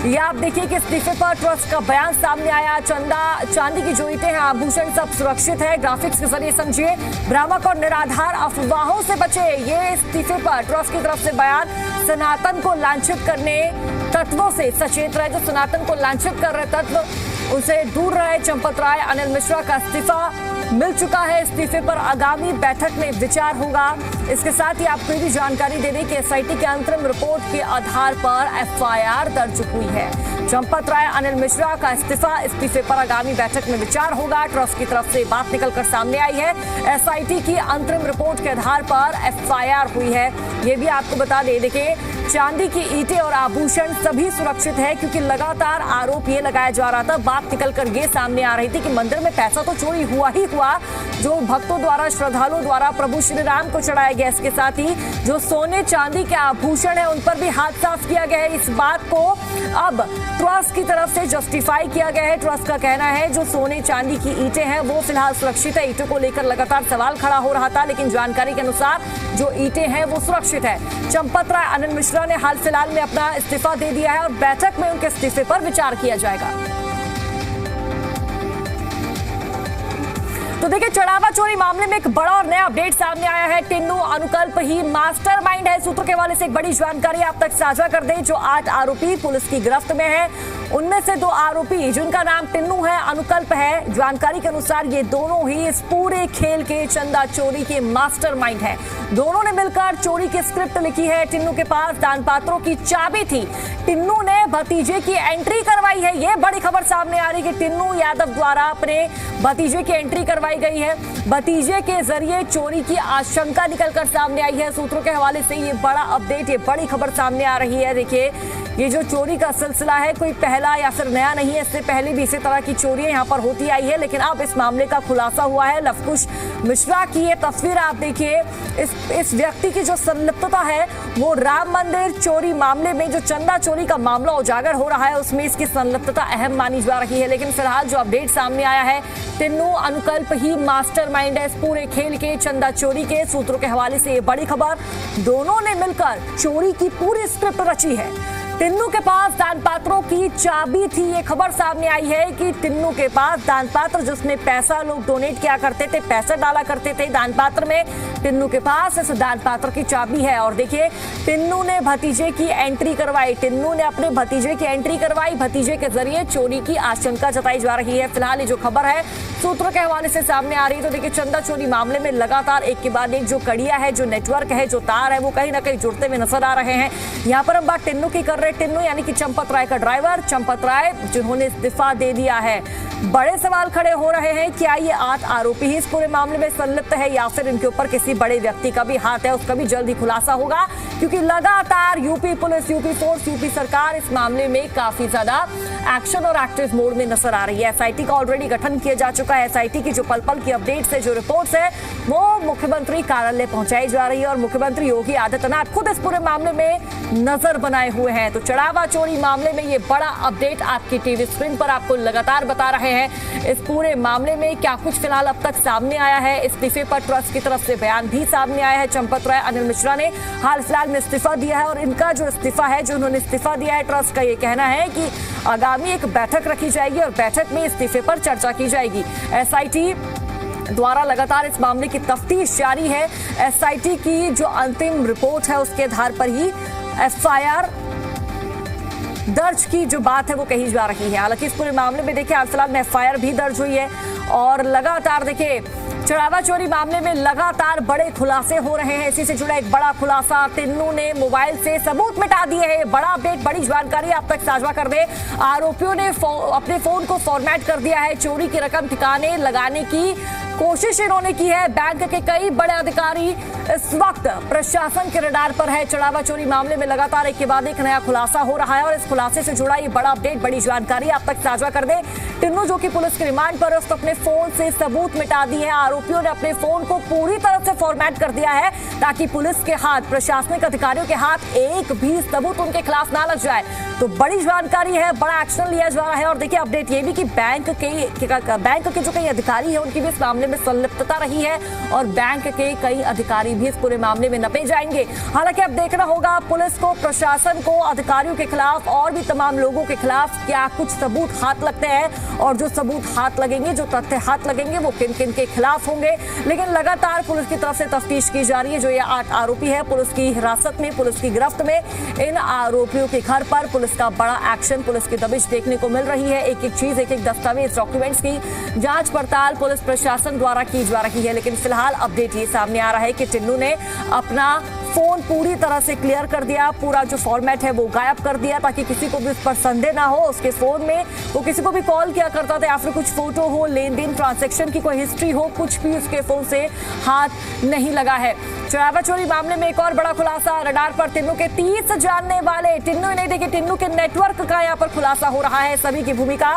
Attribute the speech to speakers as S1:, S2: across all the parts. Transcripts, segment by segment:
S1: ये आप देखिए कि इस्तीफे पर ट्रस्ट का बयान सामने आया। चांदी की जो ईंटें हैं, आभूषण सब सुरक्षित है। ग्राफिक्स के जरिए समझिए, भ्रामक और निराधार अफवाहों से बचे। ये इस्तीफे पर ट्रस्ट की तरफ से बयान। सनातन को लांछित करने तत्वों से सचेत रहे। जो सनातन को लांछित कर रहे तत्व, उनसे दूर रहे। चंपत राय अनिल मिश्रा का इस्तीफा मिल चुका है। इस्तीफे पर आगामी बैठक में विचार होगा। इसके साथ ही आपको भी जानकारी दे दें कि एसआईटी के अंतरिम रिपोर्ट के आधार पर एफआईआर दर्ज हुई है। चंपत राय अनिल मिश्रा का इस्तीफे पर आगामी बैठक में विचार होगा। ट्रस्ट की तरफ से बात निकलकर सामने आई है। एसआईटी की अंतरिम रिपोर्ट के आधार पर एफआईआर हुई है। ये भी आपको बता दें, देखिए चांदी की ईंटें और आभूषण सभी सुरक्षित है, क्योंकि लगातार आरोप ये लगाया जा रहा था। बात निकलकर ये सामने आ रही थी कि मंदिर में पैसा तो चोरी हुआ ही हुआ, जो भक्तों द्वारा, श्रद्धालुओं द्वारा प्रभु श्री राम को चढ़ाया गया। इसके साथ ही जो सोने चांदी के आभूषण है, उन पर भी हाथ साफ किया गया है। इस बात को अब ट्रस्ट की तरफ से जस्टिफाई किया गया है। ट्रस्ट का कहना है जो सोने चांदी की ईंटें हैं वो फिलहाल सुरक्षित है। ईंटों को लेकर लगातार सवाल खड़ा हो रहा था, लेकिन जानकारी के अनुसार जो ईंटें हैं वो सुरक्षित है। चंपत राय अनिल मिश्रा ने हाल फिलहाल में अपना इस्तीफा दे दिया है और बैठक में उनके इस्तीफे पर विचार किया जाएगा। तो देखिए, चढ़ावा चोरी मामले में एक बड़ा और नया अपडेट सामने आया है। टिन्नू अनुकल्प ही मास्टरमाइंड है। सूत्रों के हवाले से एक बड़ी जानकारी आप तक साझा कर दें। जो 8 आरोपी पुलिस की गिरफ्त में है, उनमें से 2 आरोपी जिनका नाम टिन्नू है, अनुकल्प है। जानकारी के अनुसार ये दोनों ही इस पूरे खेल के चंदा चोरी के मास्टरमाइंड है। दोनों ने मिलकर चोरी की स्क्रिप्ट लिखी है। टिन्नू के पास दान पात्रों की चाबी थी। टिन्नू ने भतीजे की एंट्री करवाई है। ये बड़ी खबर सामने आ रही है कि टिन्नू यादव द्वारा अपने भतीजे की एंट्री करवाई गई है। भतीजे के जरिए चोरी की आशंका निकलकर सामने आई है। सूत्रों के हवाले से ये बड़ा अपडेट, ये बड़ी खबर सामने आ रही है। देखिए, ये जो चोरी का सिलसिला है कोई पहला या फिर नया नहीं है। इससे पहले भी इसी तरह की चोरियां यहाँ पर होती आई है, लेकिन अब इस मामले का खुलासा हुआ है। लवकुश मिश्रा की ये तस्वीर आप देखिए। इस व्यक्ति की जो संलिप्तता है वो राम मंदिर चोरी मामले में, जो चंदा चोरी का मामला उजागर हो रहा है, उसमें इसकी संलिप्तता अहम मानी जा रही है। लेकिन फिलहाल जो अपडेट सामने आया है, टिन्नू अनुकल्प ही मास्टरमाइंड है इस पूरे खेल के, चंदा चोरी के। सूत्रों के हवाले से ये बड़ी खबर, दोनों ने मिलकर चोरी की पूरी स्क्रिप्ट रची है। टिन्नू के पास दान पात्रों की चाबी थी। ये खबर सामने आई है कि टिन्नू के पास दान पात्र, जिसमें पैसा लोग डोनेट किया करते थे, पैसा डाला करते थे दान पात्र में, टिन्नू के पास इस दान पात्र की चाबी है। और देखिए, टिन्नू ने भतीजे की एंट्री करवाई। टिन्नू ने अपने भतीजे की एंट्री करवाई। भतीजे के जरिए चोरी की आशंका जताई जा रही है। फिलहाल ये जो खबर है सूत्रों के हवाले से सामने आ रही है। तो देखिए, चंदा चोरी मामले में लगातार एक के बाद एक जो कड़ियां है, जो नेटवर्क है, जो तार है, वो कहीं ना कहीं जुड़ते हुए नजर आ रहे हैं। यहाँ पर हम बात टिन्नू की कर रहे हैं। टिन्नू यानी कि चंपत राय का ड्राइवर, चंपत राय जिन्होंने इस्तीफा दे दिया है। बड़े सवाल खड़े हो रहे हैं, क्या ये 8 आरोपी ही इस पूरे मामले में संलिप्त है या फिर इनके ऊपर किसी बड़े व्यक्ति का भी हाथ है? उसका भी जल्द ही खुलासा होगा, क्योंकि लगातार UP police, UP force, UP सरकार इस मामले में काफी ज्यादा एक्शन और एक्टिव मोड में नजर आ रही है। एसआईटी का ऑलरेडी गठन किया जा चुका है। एसआईटी की जो पल पल की अपडेट्स है, जो रिपोर्ट्स है, वो मुख्यमंत्री कार्यालय पहुंचाई जा रही है और मुख्यमंत्री योगी आदित्यनाथ खुद इस पूरे मामले में नजर बनाए हुए हैं। तो चढ़ावा चोरी मामले में ये बड़ा अपडेट आपकी टीवी स्क्रीन पर आपको लगातार बता रहे हैं। इस पूरे मामले में क्या कुछ फिलहाल अब तक सामने आया है। इस्तीफे पर ट्रस्ट की तरफ से बयान भी सामने आया है। चंपत राय अनिल मिश्रा ने हाल फिलहाल में इस्तीफा दिया है और इनका जो इस्तीफा है, जो उन्होंने इस्तीफा दिया है, ट्रस्ट का ये कहना है कि आगामी एक बैठक रखी जाएगी और बैठक में इस्तीफे पर चर्चा की जाएगी। एसआईटी द्वारा लगातार इस मामले की तफ्तीश जारी है। एसआईटी की जो अंतिम रिपोर्ट है उसके आधार पर ही एफआईआर दर्ज की जो बात है वो कही जा रही है। हालांकि इस पूरे मामले में देखिए, हाल फिलहाल में एफआईआर भी दर्ज हुई है और लगातार देखिए चढ़ावा चोरी मामले में लगातार बड़े खुलासे हो रहे हैं। इसी से जुड़ा एक बड़ा खुलासा, टिन्नू ने मोबाइल से सबूत मिटा दिए हैं। बड़ा अपडेट, बड़ी जानकारी आप तक साझा कर दे। आरोपियों ने अपने फोन को फॉर्मेट कर दिया है। चोरी की रकम ठिकाने लगाने की कोशिश इन्होंने की है। बैंक के कई बड़े अधिकारी इस वक्त प्रशासन के रडार पर है। चढ़ावा चोरी मामले में लगातार एक के बाद एक नया खुलासा हो रहा है और इस खुलासे से जुड़ा ये बड़ा अपडेट, बड़ी जानकारी आप तक साझा कर दे। टिन्नू जो कि पुलिस के रिमांड पर है, उसने अपने फोन से सबूत मिटा दिए हैं। आरोपियों ने अपने फोन को पूरी तरह से फॉर्मेट कर दिया है ताकि पुलिस के हाथ, प्रशासनिक अधिकारियों के हाथ एक भी सबूत उनके खिलाफ ना लग जाए। तो बड़ी जानकारी है, बड़ा एक्शन लिया जा रहा है। और देखिए, अपडेट ये भी कि बैंक के जो कई अधिकारी है, उनकी भी इस मामले मामले में संलिप्तता रही है और बैंक के कई अधिकारी भी इस पूरे मामले में नपे जाएंगे। हालांकि अब देखना होगा पुलिस को, प्रशासन को, अधिकारियों के खिलाफ और भी तमाम लोगों के खिलाफ क्या कुछ सबूत हाथ लगते हैं और जो सबूत हाथ लगेंगे, जो तथ्य हाथ लगेंगे वो किन किन के खिलाफ होंगे। लेकिन लगातार पुलिस की तरफ से तफ्तीश की जा रही है। जो ये 8 आरोपी है पुलिस की हिरासत में, पुलिस की गिरफ्त में, इन आरोपियों के घर पर पुलिस का बड़ा एक्शन, पुलिस की दबिश देखने को मिल रही है। एक एक चीज, एक एक दस्तावेज, डॉक्यूमेंट्स की जांच पड़ताल पुलिस प्रशासन द्वारा की जा रही है। लेकिन फिलहाल अपडेट ये सामने आ रहा है कि टिन्नू ने अपना फोन पूरी तरह से क्लियर कर दिया, पूरा जो फॉर्मेट है वो गायब कर दिया ताकि किसी को भी उस पर संदेह ना हो। उसके फोन में वो किसी को भी कॉल किया करता था या फिर कुछ फोटो हो, लेन देन ट्रांजैक्शन की कोई हिस्ट्री हो, कुछ भी उसके फोन से हाथ नहीं लगा है। चरावा चोरी मामले में एक और बड़ा खुलासा, रडार पर टिन्नू के 30 जानने वाले, टिन्नू नहीं देखिए, टिन्नू के नेटवर्क का यहाँ पर खुलासा हो रहा है। सभी की भूमिका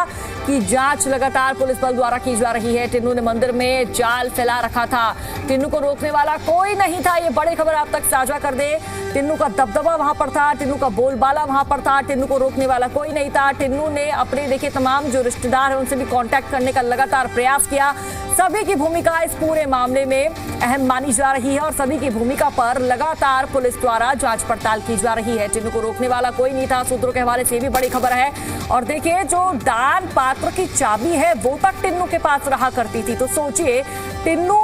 S1: की जांच लगातार पुलिस बल द्वारा की जा रही है। टिन्नू ने मंदिर में जाल फैला रखा था, टिन्नू को रोकने वाला कोई नहीं था। ये बड़ी खबर आप तक साझा कर दे। टिन्नू का दबदबा वहां पर था, टिन्नू का बोलबाला वहां पर था, टिन्नू को रोकने वाला कोई नहीं था। टिन्नू ने अपने देखिए तमाम जो रिश्तेदार हैं उनसे भी कांटेक्ट करने का लगातार प्रयास किया। सभी की भूमिका इस पूरे मामले में अहम मानी जा रही है और सभी की भूमिका पर लगातार पुलिस द्वारा जांच पड़ताल की जा रही है। टिन्नू को रोकने वाला कोई नहीं था, सूत्रों के हवाले से भी बड़ी खबर है। और देखिए जो दान पात्र की चाबी है वो तक टिन्नू के पास रहा करती थी। तो सोचिए टिन्नू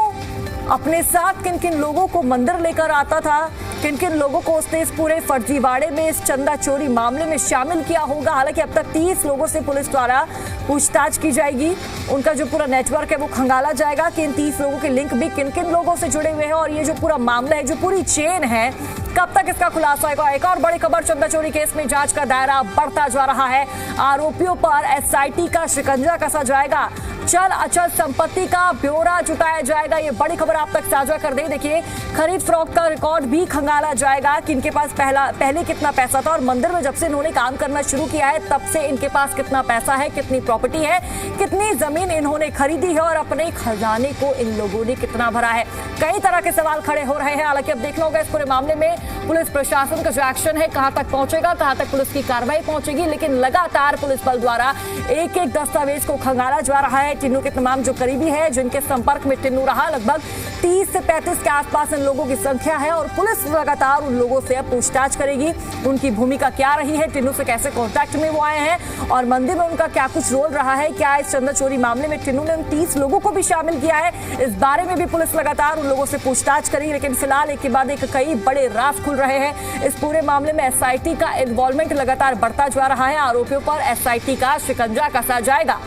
S1: अपने साथ किन किन लोगों को मंदिर लेकर आता था, किन किन लोगों को उसने इस पूरे फर्जीवाड़े में, इस चंदा चोरी मामले में शामिल किया होगा। हालांकि अब तक 30 लोगों से पुलिस द्वारा पूछताछ की जाएगी, उनका जो पूरा नेटवर्क है वो खंगाला जाएगा कि इन 30 लोगों के लिंक भी किन किन लोगों से जुड़े हुए हैं और ये जो पूरा मामला है, जो पूरी चेन है, कब तक इसका खुलासा होगा। एक और बड़ी खबर, चंदा चोरी केस में जांच का दायरा बढ़ता जा रहा है। आरोपियों पर एसआईटी का शिकंजा कसा जाएगा, चल अचल संपत्ति का ब्यौरा जुटाया जाएगा। ये बड़ी खबर आप तक साझा कर दें। देखिए खरीद फरोख्त का रिकॉर्ड भी खंगाला जाएगा कि इनके पास पहले कितना पैसा था और मंदिर में जब से इन्होंने काम करना शुरू किया है तब से इनके पास कितना पैसा है, कितनी प्रॉपर्टी है, कितनी जमीन इन्होंने खरीदी है और अपने खजाने को इन लोगों ने कितना भरा है। कई तरह के सवाल खड़े हो रहे हैं। हालांकि अब देखना होगा इस पूरे मामले में पुलिस प्रशासन का जो एक्शन है कहां तक पहुंचेगा, कहां तक पुलिस की कार्रवाई पहुंचेगी। लेकिन लगातार पुलिस बल द्वारा एक एक दस्तावेज को खंगाला जा रहा है। टिन्नू के तमाम जो करीबी है, जिनके संपर्क में टिन्नू रहा, लगभग 30 से 35 के आसपास इन लोगों की संख्या है और पुलिस लगातार उन लोगों से पूछताछ करेगी। उनकी भूमिका क्या रही है, टिन्नू से कैसे कांटेक्ट में वो आए हैं और मंदिर में उनका क्या कुछ रोल रहा है, क्या इस चंदा चोरी मामले में टिन्नू ने उन 30 लोगों को भी शामिल किया है, इस बारे में भी पुलिस लगातार उन लोगों से पूछताछ करेगी। लेकिन फिलहाल एक के बाद एक कई बड़े राज खुल रहे हैं। इस पूरे मामले में एसआईटी का इन्वॉल्वमेंट लगातार बढ़ता जा रहा है। आरोपियों पर एसआईटी का शिकंजा कसा जाएगा।